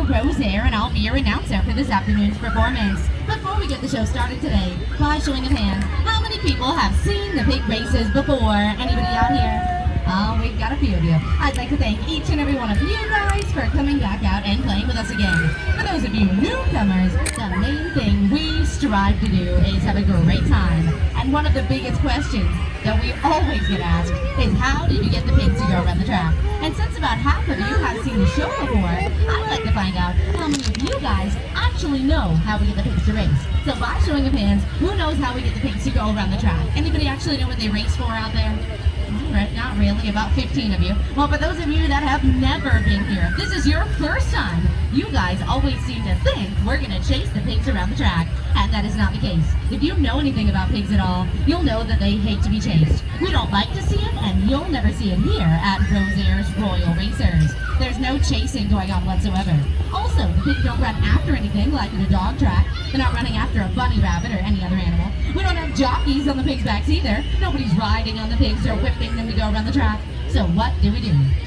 Rosaire, and I'll be your announcer for this afternoon's performance. Before we get the show started today, by showing of hands, how many people have seen the pig races before? Anybody out here? Oh, we've got a few of you. I'd like to thank each and every one of you guys for coming back out and playing with us again. For those of you newcomers, the main thing we strive to do is have a great time. And one of the biggest questions that we always get asked is, how did you get the pigs to go around the track? And since about half of you have seen the show before, I'd like to find out how many of you guys actually know how we get the pigs to race. So by showing of hands, who knows how we get the pigs to go around the track? Anybody actually know what they race for out there? Right, not really, about 15 of you. Well, for those of you that have never been here, if this is your first time, you guys always seem to think we're going to chase the pigs around the track, and that is not the case. If you know anything about pigs at all, you'll know that they hate to be chased. We don't like to see it, and you'll never see it here at Rosaire's Royal Racers. There's no chasing going on whatsoever. Also, the pigs don't run after anything like in a dog track. They're not running after a bunny rabbit or any other animal. We don't have jockeys on the pigs' backs either. Nobody's riding on the pigs or whipping them to go around the track. So what do?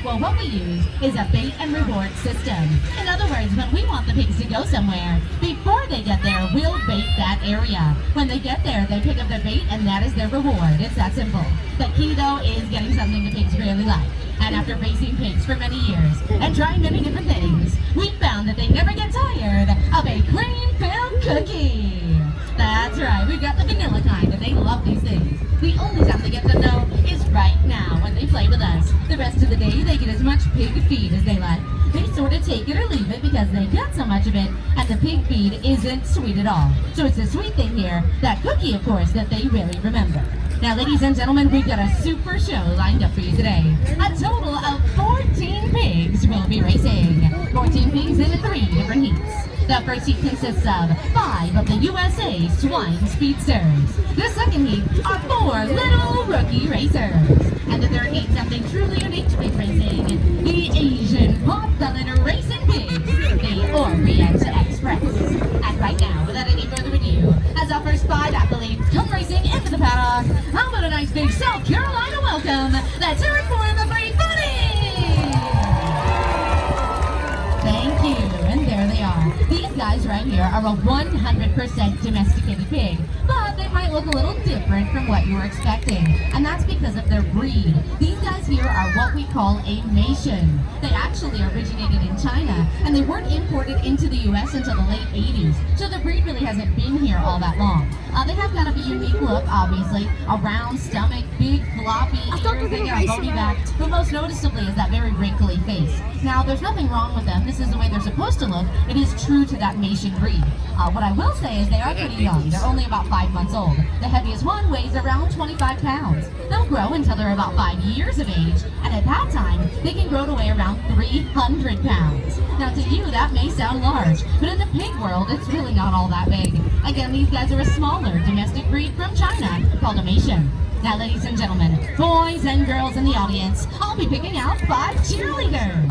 Well, what we use is a bait and reward system. In other words, when we want the pigs to go somewhere, before they get there, we'll bait that area. When they get there, they pick up their bait, and that is their reward. It's that simple. The key, though, is getting something the pigs really like. And after racing pigs for many years and trying many different things, we found that they never get tired of a cream-filled cookie. That's right, we've got the vanilla kind, and they love these things. The only time they get them, though, is right now when they play with us. The rest of the day, they get as much pig feed as they like. They sort of take it or leave it because they get so much of it, and the pig feed isn't sweet at all. So it's a sweet thing here, that cookie, of course, that they really remember. Now, ladies and gentlemen, we've got a super show lined up for you today. A total of 14 pigs will be racing. 14 pigs in 3 different heats. The first heat consists of 5 of the USA Swine Speedsters. The second heat are 4 little rookie racers. And the third heat, something truly unique to pig racing, the Asian pot-bellied racing pigs, the Orient Express. And right now, without any further ado, as our first 5 athletes come racing into the paddock, how about a nice big South Carolina welcome? Let's hear it for the Free Bunny! Thank you, and there they are. These guys right here are a 100% domesticated pig, but they might look a little different from what you were expecting, and that's because of their breed. These guys here are what we call a Mason. They actually originated in China, and they weren't imported into the U.S. until the late 80s, so the breed really hasn't been here all that long. They have kind of a unique look, obviously. A round stomach, big floppy ears, they got a bony back, but most noticeably is that very wrinkly face. Now, there's nothing wrong with them. This is the way they're supposed to look. It is true to that Mason breed. What I will say is they are pretty young. They're only about 5 months old. The heaviest one weighs around 25 pounds. They'll grow until they're about 5 years of age, and at that time, they can grow to weigh around 300 pounds. Now, to you, that may sound large, but in the pig world, it's really not all that big. Again, these guys are a smaller domestic breed from China called a Mason. Now, ladies and gentlemen, boys and girls in the audience, I'll be picking out 5 cheerleaders.